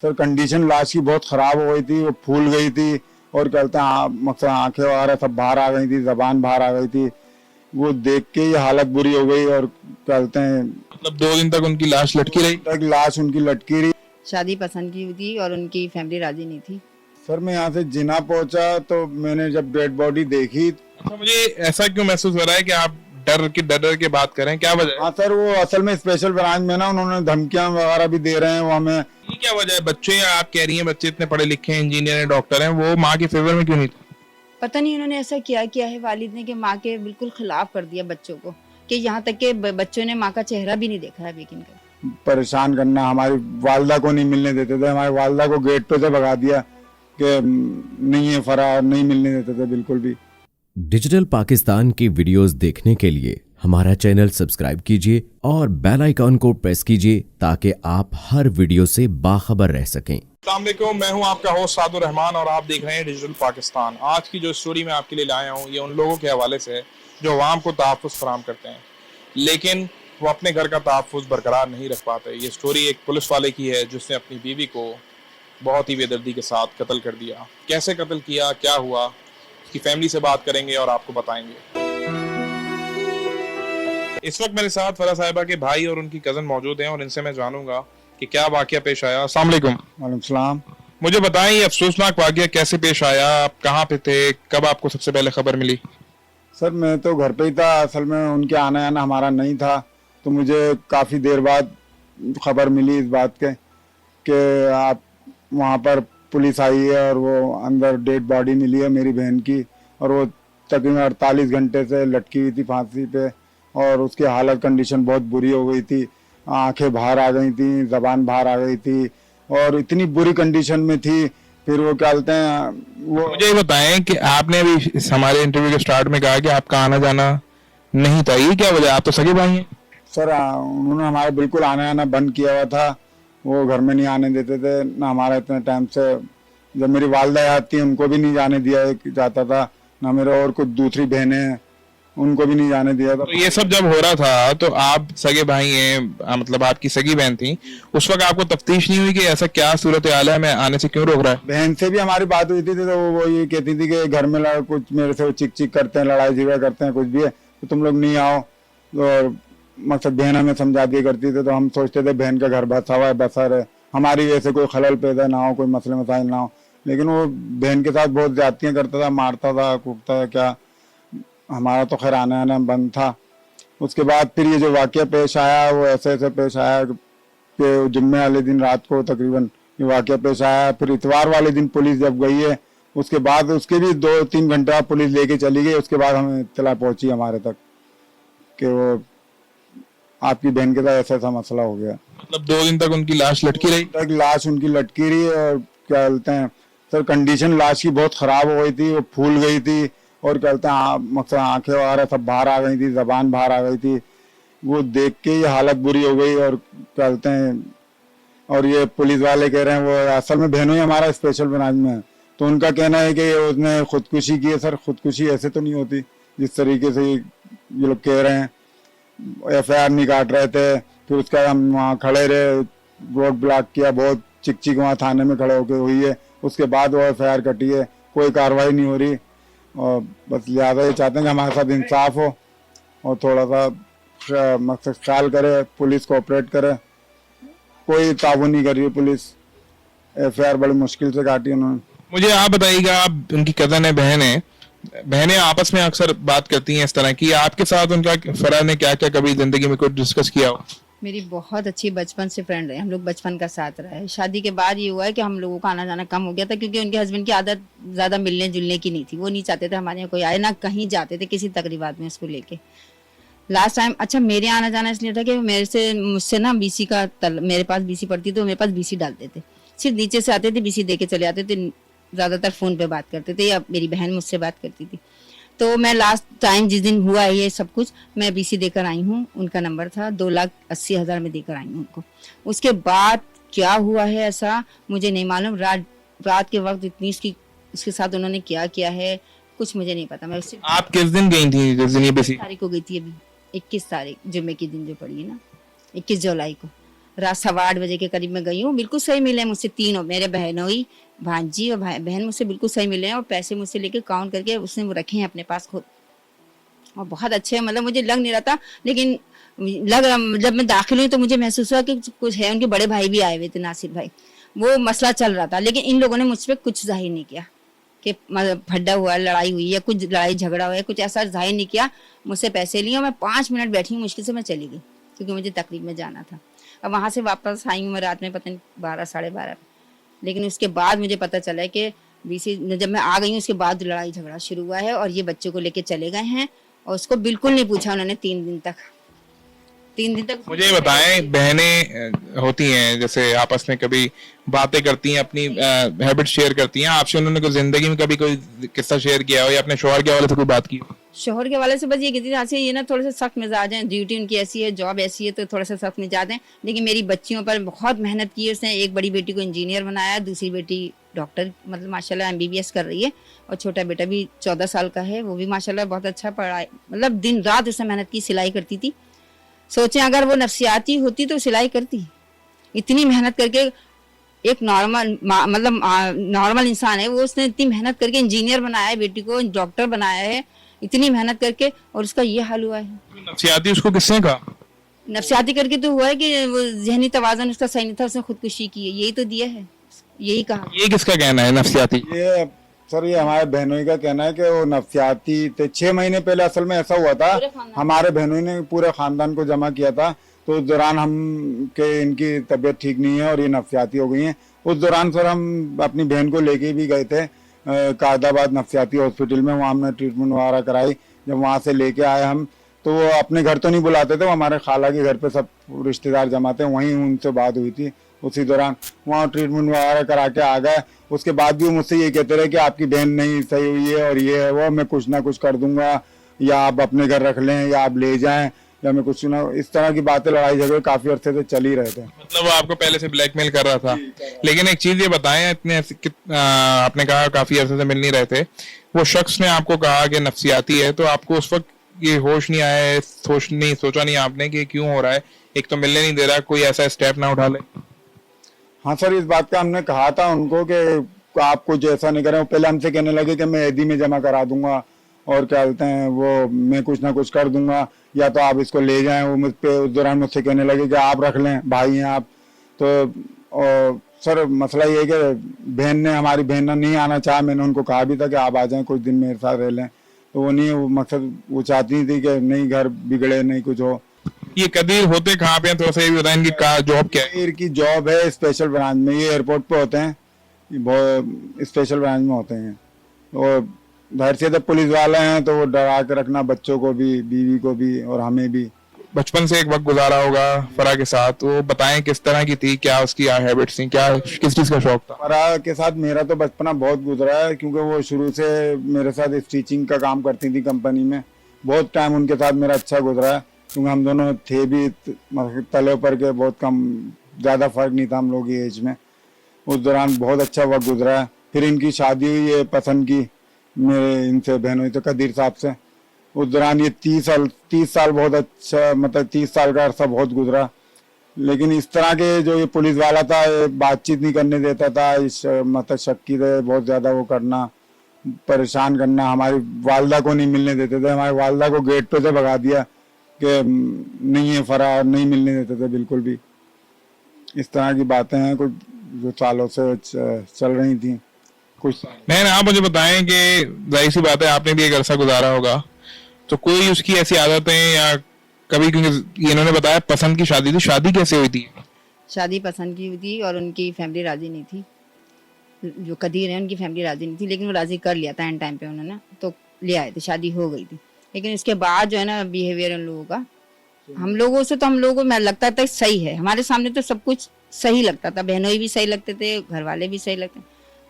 Sir condition लाश की बहुत खराब हो गई थी, वो फूल गई थी और कहते हैं मतलब आंखें वगैरह सब बाहर आ गई थी, जबान बाहर आ गई थी। वो देख के ही हालत बुरी हो गई और कहते हैं मतलब 2 दिन तक उनकी लाश लटकी रही। तक लाश उनकी लटकी रही। शादी पसंद की थी और उनकी फैमिली राजी नहीं थी। सर मैं यहाँ से जिना पहुंचा तो मैंने जब डेड बॉडी देखी। अच्छा, मुझे ऐसा क्यों महसूस हो रहा है कि आप डर के बात कर रहे हैं, क्या वजह है? हाँ सर, वो असल में स्पेशल ब्रांच में ना उन्होंने धमकियां वगैरह भी दे रहे हैं वो हमें। ये क्या वजह है? बच्चे, आप कह रही हैं बच्चे इतने पढ़े लिखे हैं, इंजीनियर हैं, डॉक्टर हैं, वो माँ के फेवर में क्यों नहीं थे? पता नहीं उन्होंने ऐसा किया है वालिद ने कि माँ के बिल्कुल खिलाफ कर दिया बच्चों को, कि यहाँ तक के बच्चों ने माँ का चेहरा भी नहीं देखा है वीकेंड का। परेशान करना, हमारी वालदा को नहीं मिलने देते थे, हमारी वालदा को गेट पे से भगा दिया कि नहीं है फरार, नहीं मिलने देते थे बिल्कुल भी। डिजिटल पाकिस्तान की वीडियोस देखने के लिए हमारा चैनल सब्सक्राइब कीजिए और बेल आइकॉन को प्रेस कीजिए ताकि आप हर वीडियो से बाखबर रह सकें। अस्सलाम वालेकुम, मैं हूं आपका होस्ट सादुर रहमान और आप देख रहे हैं डिजिटल पाकिस्तान। आज की जो स्टोरी मैं आपके लिए लाया हूं ये उन लोगों के हवाले से है जो अवाम को तहफ़्फ़ुज़ फराहम करते हैं लेकिन वो अपने घर का तहफ़्फ़ुज़ बरकरार नहीं रख पाते। ये स्टोरी एक पुलिस वाले की है जिसने अपनी बीवी को बहुत ही बेदर्दी के साथ कत्ल कर दिया। कैसे कत्ल किया, क्या हुआ, उसकी फैमिली से बात करेंगे और आपको बताएंगे। इस वक्त मेरे साथ फरा साहिबा के भाई और उनकी कज़न मौजूद हैं और इनसे मैं जानूंगा कि क्या वाकया पेश आया। अस्सलाम वालेकुम। वालेकुम सलाम। मुझे बताएं ये अफसोसनाक वाकया कैसे पेश आया, आप कहाँ पे थे, कब आपको सबसे पहले खबर मिली? सर मैं तो घर पे ही था, असल में उनके आना जाना हमारा नहीं था, तो मुझे काफ़ी देर बाद खबर मिली इस बात के कि आप वहाँ पर पुलिस आई है और वो अंदर डेड बॉडी मिली है मेरी बहन की, और वो तकरीबन 48 घंटे से लटकी हुई थी फांसी पे और उसकी हालत कंडीशन बहुत बुरी हो गई थी। आंखें बाहर आ गई थी, जबान बाहर आ गई थी और इतनी बुरी कंडीशन में थी। फिर वो क्या बोलते हैं वो। मुझे ये बताएं कि आपने अभी हमारे इंटरव्यू के स्टार्ट में कहा कि आपका आना जाना नहीं था, ये क्या वजह? आप तो सगे भाई हैं। सर उन्होंने हमारा बिल्कुल आना जाना बंद किया हुआ था, वो घर में नहीं आने देते थे ना हमारा इतने टाइम से। जब मेरी वालदा याद थी उनको भी नहीं जाने दिया जाता था, ना मेरे और कुछ दूसरी बहनें हैं उनको भी नहीं जाने दिया था। तो ये सब जब हो रहा था तो आप सगे भाई हैं, मतलब आपकी सगी बहन थी, उस वक्त आपको तफ्तीश नहीं हुई कि ऐसा क्या सूरत हाल है, मैं आने से क्यों रोक रहा है? बहन से भी हमारी बात हुई थी तो वो ये कहती थी कि घर में कुछ मेरे से चिक चिक करते हैं, लड़ाई झगड़ा करते हैं, कुछ भी है तो तुम लोग नहीं आओ। और मतलब बहन हमें समझा दिया करती थी, तो हम सोचते थे बहन का घर बसा हुआ है, बसा रहे, हमारी वजह से कोई खलल पैदा ना हो, कोई मसले मसाइल ना हो। लेकिन वो बहन के साथ बहुत ज्यादतियाँ करता था, मारता था, कूटता था। क्या हमारा तो खैर आना आना बंद था। उसके बाद फिर ये जो वाकया पेश आया वो ऐसे ऐसे पेश आया कि जुम्मे वाले दिन रात को तकरीबन ये वाकया पेश आया। फिर इतवार वाले दिन पुलिस जब गई है उसके बाद उसके भी 2-3 घंटा पुलिस लेके चली गई। उसके बाद हमें इत्तला पहुंची हमारे तक कि वो आपकी बहन के साथ ऐसा ऐसा मसला हो गया। मतलब 2 दिन तक उनकी लाश लटकी रही? तक लाश उनकी लटकी रही है और क्या बोलते हैं सर कंडीशन लाश की बहुत खराब हो गई थी, वो फूल गई थी और क्या बोलते हैं मतलब आंखें वगैरह सब बाहर आ गई थी, जबान बाहर आ गई थी। वो देख के ही हालत बुरी हो गई और क्या बोलते हैं। और ये पुलिस वाले कह रहे हैं वो असल में बहनों ही हमारा स्पेशल ब्रांच में है, तो उनका कहना है कि उसने खुदकुशी की है। सर खुदकुशी ऐसे तो नहीं होती जिस तरीके से ये लोग कह रहे हैं। FIR नहीं काट रहे थे, फिर उसका हम वहाँ खड़े रहे, रोड ब्लॉक किया, बहुत चिक चिक वहाँ थाने में खड़े होकर हुई है। उसके बाद वो FIR कटी है, कोई कार्रवाई नहीं हो रही। और बस लिहाजा ये चाहते हैं कि हमारे साथ इंसाफ हो और थोड़ा सा मकसद ख्याल करे, पुलिस कोऑपरेट करे। कोई ताबून नहीं कर रही है पुलिस, FIR बड़ी मुश्किल से काटी उन्होंने। मुझे आप बताइएगा, आप उनकी कजन है, बहन है, बहनें आपस में अक्सर बात करती हैं इस तरह की, आपके साथ उनका फरा ने क्या क्या कभी जिंदगी में कुछ डिस्कस किया हो? मेरी बहुत अच्छी बचपन से फ्रेंड है, हम लोग बचपन का साथ रहे। शादी के बाद ये हुआ है कि हम लोगों का आना जाना कम हो गया था क्योंकि उनके हस्बैंड की आदत ज्यादा मिलने जुलने की नहीं थी। वो नहीं चाहते थे हमारे यहाँ कोई आए, ना कहीं जाते थे किसी तकरीबात में उसको लेके। लास्ट टाइम अच्छा मेरे आना जाना इसलिए था कि मुझसे ना BC का मेरे पास BC पड़ती तो मेरे पास BC डालते थे, सिर्फ नीचे से आते थे BC दे के चले आते थे, ज्यादातर फोन पे बात करते थे या मेरी बहन मुझसे बात करती थी। तो मैं लास्ट टाइम जिस दिन हुआ है ये सब कुछ मैं BC देकर आई हूँ, उनका नंबर था 2,80,000 में देकर आई हूँ उनको। उसके बाद क्या हुआ है ऐसा मुझे नहीं मालूम। रात के वक्त इतनी उसके साथ उन्होंने क्या किया है कुछ मुझे नहीं पता। मैं उससे आप किस दिन गई थी जिस दिन ये BC? तारीख को गई थी, अभी 21 तारीख जुम्मे के दिन जो पड़ी है ना, 21 जुलाई को रात 8:15 के करीब में गई हूँ, बिल्कुल सही मिले मुझसे तीनों, मेरे बहनोई, भांजी और बहन मुझसे बिल्कुल सही मिले हैं और पैसे मुझसे लेके काउंट करके उसने वो रखे हैं अपने पास खुद, और बहुत अच्छे, मतलब मुझे लग नहीं रहा था, लेकिन जब मैं दाखिल हुई तो मुझे महसूस हुआ कि कुछ है। उनके बड़े भाई भी आए हुए थे, नासिर भाई, वो मसला चल रहा था, लेकिन इन लोगों ने मुझ पर कुछ जाहिर नहीं किया कि मतलब फड्डा हुआ, लड़ाई हुई या कुछ लड़ाई झगड़ा हुआ है, कुछ ऐसा जाहिर नहीं किया। मुझसे पैसे लिए और मैं 5 मिनट बैठी, मुश्किल से मैं चली गई क्योंकि मुझे तकरीब में जाना था। अब वहां से वापस आई हूँ मैं रात में पता नहीं 12 साढ़े 12, लेकिन उसके बाद मुझे पता चला है कि बीसी जब मैं आ गई हूँ उसके बाद लड़ाई झगड़ा शुरू हुआ है और ये बच्चे को लेके चले गए हैं और उसको बिल्कुल नहीं पूछा उन्होंने 3 दिन तक। मुझे ये बताएं, बहनें होती हैं जैसे आपस में कभी बातें करती हैं, अपनी हैबिट शेयर करती हैं, आपसे उन्होंने कोई जिंदगी में कभी कोई किस्सा शेयर किया हो या अपने शौहर के हवाले से कोई बात की हो? शोहर के वाले से बस ये कहती थी ये ना थोड़े से सख्त मिजाज हैं, ड्यूटी उनकी ऐसी है, जॉब ऐसी है, तो थोड़ा सा सख्त मिजाज है। लेकिन मेरी बच्चियों पर बहुत मेहनत की है उसने। एक बड़ी बेटी को इंजीनियर बनाया, दूसरी बेटी डॉक्टर, मतलब माशाल्लाह MBBS कर रही है, और छोटा बेटा भी 14 साल का है, वो भी माशाल्लाह बहुत अच्छा पढ़ा, मतलब दिन रात उसने मेहनत की, सिलाई करती थी। सोचें अगर वो नफ्सियाती होती तो सिलाई करती, इतनी मेहनत करके एक मतलब नॉर्मल इंसान है वो, उसने इतनी मेहनत करके इंजीनियर बनाया है, बेटी को डॉक्टर बनाया है, इतनी मेहनत करके, और उसका ये हाल हुआ है। नफ्सियाती उसको किसने कहा? नफ्सियाती करके तो हुआ है कि वो जहनी तवाज़ुन उसका सही नहीं था, उसने खुदकुशी की है, यही तो दिया है, यही कहा। ये किसका कहना है नफ्सियाती? ये सर ये हमारे बहनोई का कहना है कि वो नफ्सियाती थे। 6 महीने पहले असल में ऐसा हुआ था, हमारे बहनोई ने पूरे खानदान को जमा किया था, तो उस दौरान हम के इनकी तबीयत ठीक नहीं है और ये नफ्सियाती हो गई हैं। उस दौरान सर हम अपनी बहन को लेके भी गए थे कायदाबाद नफ्सियाती हॉस्पिटल में, वहाँ हमने ट्रीटमेंट वगैरह कराई। जब वहाँ से लेके आए हम तो वो अपने घर तो नहीं बुलाते थे, वो हमारे खाला के घर पे सब रिश्तेदार जमा थे, वहीं उनसे बात हुई थी। उसी दौरान वहाँ ट्रीटमेंट वगैरह करा के आ गए। उसके बाद भी वो मुझसे ये कहते रहे कि आपकी बहन नहीं सही हुई है और ये है वो, मैं कुछ ना कुछ कर दूंगा, या आप अपने घर रख लें, या आप ले जाएं, या मैं कुछ ना, इस तरह की बातें, लड़ाई झगड़े काफी अरसे से चल ही रहे थे। मतलब वो आपको पहले से ब्लैकमेल कर रहा था। लेकिन एक चीज ये बताएं, आपने कहा काफी अरसे से मिल नहीं रहे थे, वो शख्स ने आपको कहा कि नफ्सियाती है, तो आपको उस वक्त ये होश नहीं आया, सोचा नहीं आपने कि क्यों हो रहा है, एक तो मिलने नहीं दे रहा, कोई ऐसा स्टेप ना उठा ले? हाँ सर, इस बात का हमने कहा था उनको कि आप कुछ ऐसा नहीं करें। पहले हमसे कहने लगे कि मैं एदी में जमा करा दूंगा और क्या बोलते हैं वो, मैं कुछ ना कुछ कर दूंगा, या तो आप इसको ले जाएं। वो मुझ पे उस दौरान मुझसे कहने लगे कि आप रख लें, भाई हैं आप। तो और सर मसला ये है कि हमारी बहन ने नहीं आना चाहा। मैंने उनको कहा भी था कि आप आ जाएं, कुछ दिन मेरे साथ रह लें, तो वो नहीं, वो मकसद वो चाहती थी कि नहीं घर बिगड़े, नहीं कुछ हो। ये कदीर होते कहाँ पे हैं, थोड़ा सा ये भी बताएं, इनकी जॉब क्या है? कदीर की जॉब है स्पेशल ब्रांच में, ये एयरपोर्ट पे होते हैं, ये बहुत स्पेशल ब्रांच में होते हैं। और घर से जब पुलिस वाले हैं तो वो डरा के रखना, बच्चों को भी, बीवी को भी और हमें भी। बचपन से एक वक्त गुजारा होगा फरा के साथ, वो बताएं किस तरह की थी, क्या उसकी हैबिट्स थी, क्या किस चीज का शौक था? फरा के साथ मेरा तो बचपना बहुत गुजरा है, क्योंकि वो शुरू से मेरे साथ स्टिचिंग का काम करती थी कंपनी में। बहुत टाइम उनके साथ मेरा अच्छा गुजरा है, क्योंकि हम दोनों थे भी तले पर के, बहुत कम, ज़्यादा फर्क नहीं था हम लोग की एज में। उस दौरान बहुत अच्छा वक्त गुजरा है। फिर इनकी शादी हुई है पसंद की मेरे इनसे बहनों से, कदीर साहब से। उस दौरान ये 30 साल बहुत अच्छा, मतलब 30 साल का अरसा बहुत गुजरा। लेकिन इस तरह के जो ये पुलिस वाला था, ये बातचीत नहीं करने देता था, इस मतलब शक्की से बहुत ज़्यादा वो करना, परेशान करना। हमारी वालदा को नहीं मिलने देते थे, हमारी वालदा को गेट पे से भगा दिया कि नहीं है फरार, नहीं मिलने देते थे बिल्कुल भी। इस तरह की बातें हैं कुछ जो सालों से चल रही थी कुछ। नहीं, आप मुझे बताएं कि जाहिर सी बात है आपने भी एक अरसा गुजारा होगा, तो कोई उसकी ऐसी आदतें या कभी, क्योंकि इन्होंने बताया पसंद की शादी थी, शादी कैसे हुई थी? शादी पसंद की हुई थी और उनकी फैमिली राजी नहीं थी, जो कदीर है उनकी फैमिली राजी नहीं थी, लेकिन वो राजी कर लिया था एंड टाइम पे उन्होंने, तो ले आए थे, शादी हो गई थी। लेकिन उसके बाद जो है ना बिहेवियर उन लोगों का, हम लोगों से तो हम लोगों को लगता था सही है, हमारे सामने तो सब कुछ सही लगता था, बहनोई भी सही लगते थे, घर वाले भी सही लगते।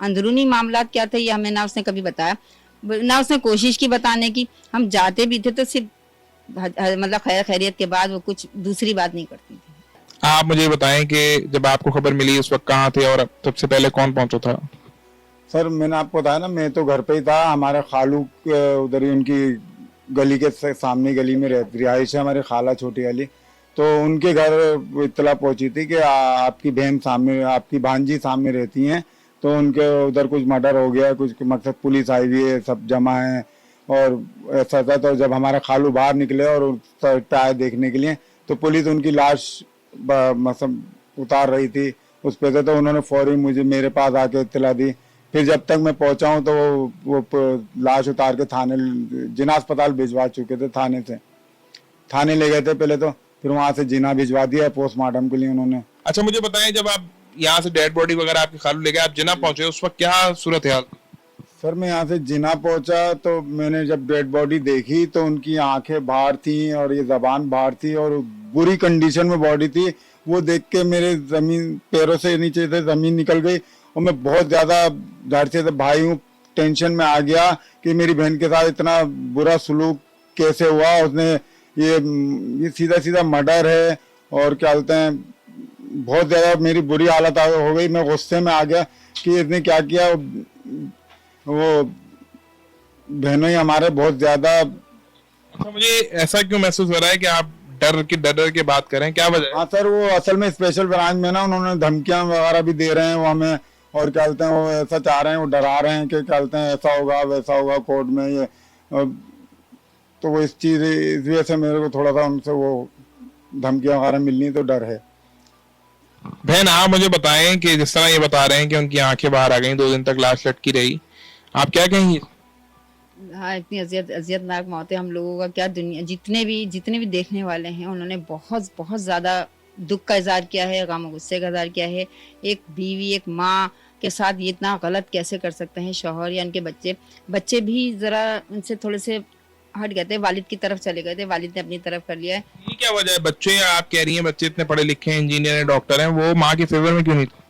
अंदरूनी मामला क्या थे ये हमें ना उसने कभी बताया, ना उसने कोशिश की बताने की। हम जाते भी थे तो सिर्फ मतलब खैरियत के बाद, वो कुछ दूसरी बात नहीं करती थी। आप मुझे बताएं कि जब आपको खबर मिली उस वक्त कहाँ थे और सबसे पहले कौन पहुंचा था? सर मैंने आपको बताया ना, मैं तो घर पे ही था। हमारे खालू उधर ही उनकी गली के सामने गली में रिहाइश है हमारी, खाला छोटी वाली, तो उनके घर वो इत्तला पहुंची थी कि आपकी बहन सामने, आपकी भांजी सामने रहती हैं, तो उनके उधर कुछ मर्डर हो गया, कुछ मतलब पुलिस आई हुई है, सब जमा है और ऐसा था। तो जब हमारा खालू बाहर निकले और उस पे आए देखने के लिए, तो पुलिस उनकी लाश मतलब उतार रही थी उस पे से, तो उन्होंने फौरी मुझे मेरे पास आके इत्तला दी। फिर जब तक मैं पहुंचा हूँ तो वो लाश उतार के थाने, जिना अस्पताल भिजवा चुके थे, थाने से थाने ले गए थे पहले, तो फिर वहां से जिना भिजवा दिया पोस्टमार्टम के लिए उन्होंने। अच्छा मुझे बताएं, जब आप यहाँ से डेड बॉडी वगैरह आपके खालू लेके आप जिना पहुंचे, उस वक्त क्या सूरत हाल? सर मैं यहाँ से जिना पहुंचा तो मैंने जब डेड बॉडी देखी तो उनकी आंखें बाहर थी और ये जबान बाहर थी और बुरी कंडीशन में बॉडी थी। वो देख के मेरे जमीन, पैरों से नीचे से जमीन निकल गई और मैं बहुत ज्यादा, जाहिर से भाई हूँ, टेंशन में आ गया कि मेरी बहन के साथ इतना बुरा सलूक कैसे हुआ। उसने ये सीधा सीधा मर्डर है और क्या बोलते हैं, बहुत ज्यादा मेरी बुरी हालत हो गई। मैं गुस्से में आ गया कि इसने क्या किया। वो बहनों ही हमारे बहुत ज्यादा। अच्छा मुझे ऐसा क्यों महसूस हो रहा है कि आप डर के बात कर रहे हैं, क्या वजह है? हाँ सर, वो असल में स्पेशल ब्रांच में ना उन्होंने धमकियां वगैरह भी दे रहे हैं वो हमें, और क्या बोलते हैं वो ऐसा चाह रहे हैं, वो डरा रहे हैं कि क्या बोलते हैं ऐसा होगा वैसा होगा कोर्ट में ये। तो वो इस वजह से मेरे को थोड़ा सा उनसे वो धमकियां वगैरह मिलनी, तो डर है। बहन आप मुझे बताएं कि जिस तरह ये बता रहे हैं कि उनकी आंखें बाहर आ गई, 2 दिन तक लाश लटकी रही, आप क्या कहेंगे? हाँ, इतनी अजियतनाक मौतें हम लोगों का क्या, दुनिया जितने भी देखने वाले हैं उन्होंने बहुत बहुत ज्यादा दुख का इजहार किया है, गम गुस्से का इजहार किया है। एक बीवी, एक माँ के साथ ये इतना गलत कैसे कर सकते हैं शौहर या उनके बच्चे भी जरा उनसे थोड़े से हट गए थे, वालिद की तरफ चले गए थे, वालिद ने अपनी तरफ कर लिया है। ये क्या वजह है? बच्चे, आप कह रही हैं बच्चे इतने पढ़े लिखे हैं, इंजीनियर हैं, डॉक्टर हैं, वो माँ के फेवर में क्यों नहीं थे?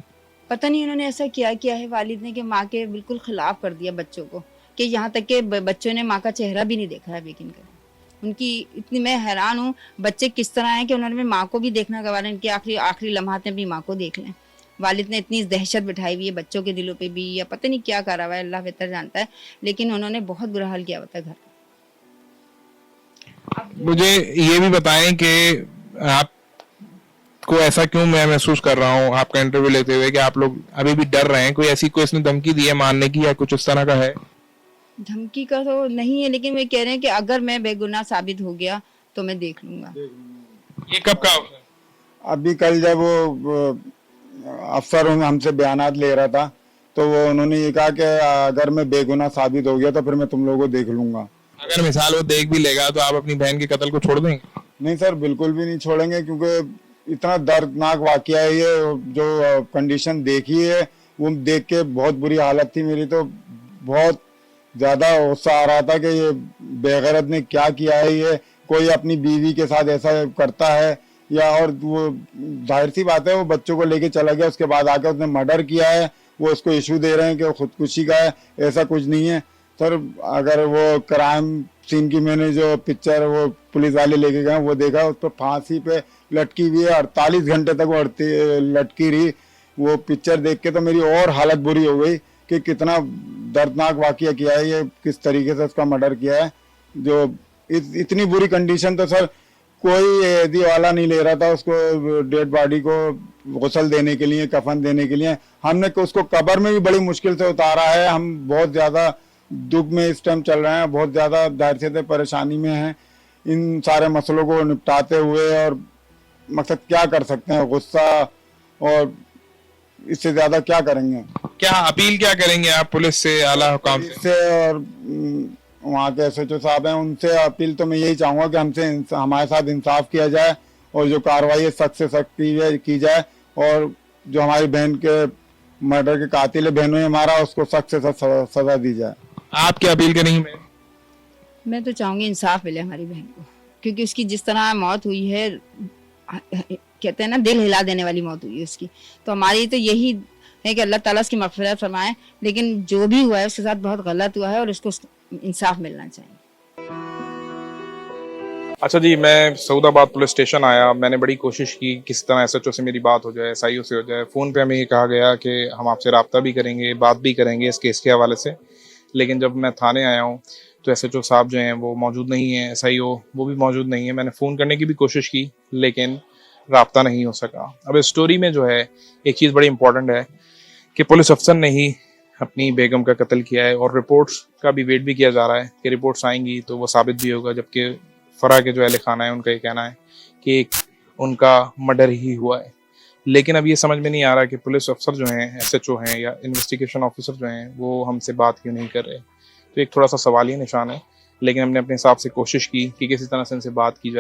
पता नहीं उन्होंने ऐसा किया है वालिद ने कि माँ के बिल्कुल खिलाफ कर दिया बच्चों को, कि यहाँ तक के बच्चों ने माँ का चेहरा भी नहीं देखा है। यकीन करें, उनकी इतनी, मैं हैरान हूँ बच्चे किस तरह हैं कि उन्होंने माँ को भी देखना गवारा, इनके आखिरी लम्हात में अपनी माँ को देख लें। वालिद ने इतनी दहशत बिठाई हुई है बच्चों के दिलों पे भी, या पता नहीं क्या करा हुआ है, अल्लाह बेहतर जानता है, लेकिन उन्होंने बहुत बुरा हाल किया हुआ था घर। मुझे ये भी बताएं कि आपको ऐसा क्यों मैं महसूस कर रहा हूँ आपका इंटरव्यू लेते हुए कि आप लोग अभी भी डर रहे हैं? कोई ऐसी, कोई इसने धमकी दी है मारने की या कुछ इस तरह का है? धमकी का तो नहीं है, लेकिन वे कह रहे हैं कि अगर मैं बेगुनाह साबित हो गया तो मैं देख लूंगा। ये कब का? अभी कल जब वो अफसर हमसे बयानात ले रहा था तो वो उन्होंने ये कहा कि अगर मैं बेगुनाह साबित हो गया तो फिर मैं तुम लोगों को देख लूंगा। अगर मिसाल वो देख भी लेगा तो आप अपनी बहन के कत्ल को छोड़ देंगे? नहीं सर, बिल्कुल भी नहीं छोड़ेंगे, क्योंकि इतना दर्दनाक वाकया है ये। जो कंडीशन देखी है वो देख के बहुत बुरी हालत थी मेरी, तो बहुत ज्यादा गुस्सा आ रहा था कि ये बेगैरत ने क्या किया है। ये कोई अपनी बीवी के साथ ऐसा करता है या, और वो जाहिर सी बात है वो बच्चों को लेके चला गया, उसके बाद आके उसने मर्डर किया है। वो उसको इशू दे रहे हैं कि वो खुदकुशी का है, ऐसा कुछ नहीं है सर। अगर वो क्राइम सीन की मैंने जो पिक्चर वो पुलिस वाले लेके गए वो देखा, उस पर फांसी पे लटकी हुई है, 48 घंटे तक वो लटकी रही। वो पिक्चर देख के तो मेरी और हालत बुरी हो गई कि कितना दर्दनाक वाकया किया है ये, किस तरीके से उसका मर्डर किया है। जो इतनी बुरी कंडीशन, तो सर कोई एदी वाला नहीं ले रहा था उसको, डेड बॉडी को गुस्ल देने के लिए, कफन देने के लिए। हमने उसको कब्र में भी बड़ी मुश्किल से उतारा है। हम बहुत ज्यादा दुख में इस टाइम चल रहे हैं, बहुत ज्यादा दायर से परेशानी में हैं इन सारे मसलों को निपटाते हुए। और मकसद क्या कर सकते हैं, गुस्सा, और इससे ज्यादा क्या करेंगे। क्या अपील क्या करेंगे आप पुलिस से, आला हुकाम से? और वहाँ के SHO साहब हैं, उनसे अपील तो मैं यही चाहूंगा कि हमसे हमारे साथ इंसाफ किया जाए और जो कार्रवाई है सख्त से सख्त की जाए, और जो हमारी बहन के मर्डर के कातिल है, बहनों हमारा, उसको सख्त से सख्त सजा दी जाए। आप क्या अपील करेंगे? मैं तो चाहूंगी इंसाफ मिले हमारी बहन को, क्योंकि उसकी जिस तरह मौत हुई है, कहते हैं ना, दिल हिला देने वाली मौत हुई है उसकी। तो हमारी तो यही है कि अल्लाह ताला उसकी मग़फ़िरत फरमाए, लेकिन जो भी हुआ है उसके साथ बहुत गलत हुआ है और उसको इंसाफ मिलना चाहिए। अच्छा जी, मैं सऊदाबाद पुलिस स्टेशन आया। मैंने बड़ी कोशिश की किस तरह SHO से मेरी बात हो जाए, SIO से हो जाए। फ़ोन पे हमें ये कहा गया कि हम आपसे रब्ता भी करेंगे, बात भी करेंगे इस केस के हवाले से, लेकिन जब मैं थाने आया हूँ तो SHO साहब जो हैं वो मौजूद नहीं है, SIO वो भी मौजूद नहीं है। मैंने फ़ोन करने की भी कोशिश की लेकिन राब्ता नहीं हो सका। अब इस स्टोरी में जो है एक चीज़ बड़ी इंपॉर्टेंट है कि पुलिस अफसर ने ही अपनी बेगम का कत्ल किया है और रिपोर्ट्स का भी वेट भी किया जा रहा है कि रिपोर्ट्स आएंगी तो वो साबित भी होगा। जबकि फराह के जो अहले खाना है उनका ये कहना है कि उनका मर्डर ही हुआ है। लेकिन अब ये समझ में नहीं आ रहा कि पुलिस अफसर जो हैं, SHO हैं या इन्वेस्टिगेशन ऑफिसर जो हैं वो हमसे बात क्यों नहीं कर रहे। तो एक थोड़ा सा सवालिया निशान है, लेकिन हमने अपने हिसाब से कोशिश की कि किसी तरह से इनसे बात की जाए।